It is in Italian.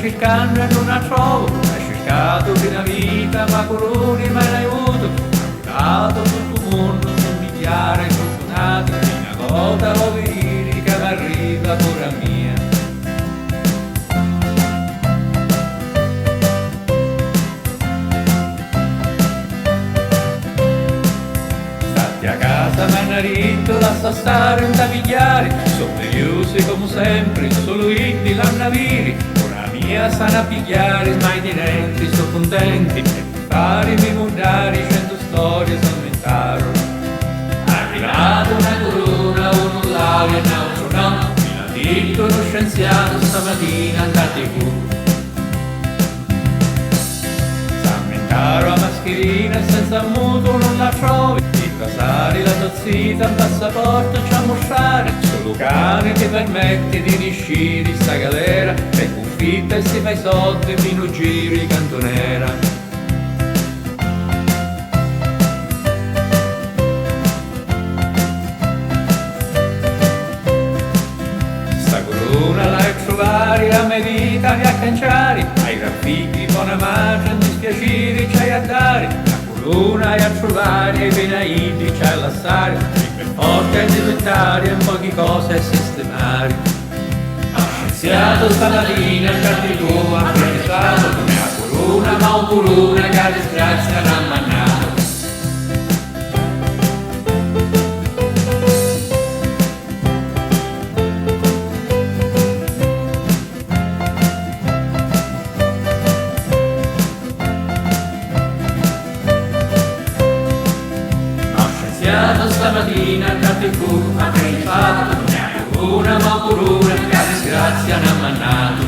cercando e non la trovo, hai cercato di una vita ma colori mai l'hai avuto, hai dato tutto il mondo, sono migliaia di fortunati, una volta lo vedi che mi arriva pure mia. A casa Mannaritto lascia stare un da pigliare, sono curiosi come sempre, solo indi l'annaviri, ora mia sana a pigliare, mai di denti, sono contenti, e farmi mundare, 100 storie si inventarono. Arrivato una corona, uno laurea e un altro no, mi ha detto uno scienziato stamattina al TV. S'ammentarono a mascherina senza mutuo non la trovi, passare la tozzita, un passaporto ci a mostrare, solo cane che permette di riuscire sta galera, e conflitta e si fa i soldi fino giri cantonera. Sta corona la hai trovare, a medita e a canciare, ai raffichi buona marcia, dispiaceri c'hai a dare, una e a trovare i venaiti c'è a lasciare, per forte a diventare un po' di cose a sistemare. Ha scienziato stamattina il cartellone ha pensato come a corona, ma un corona che a disgrazia l'ha mannato. Stamattina il TV ha pensato, non è una ma pure una, che a disgrazia ne ha mannato.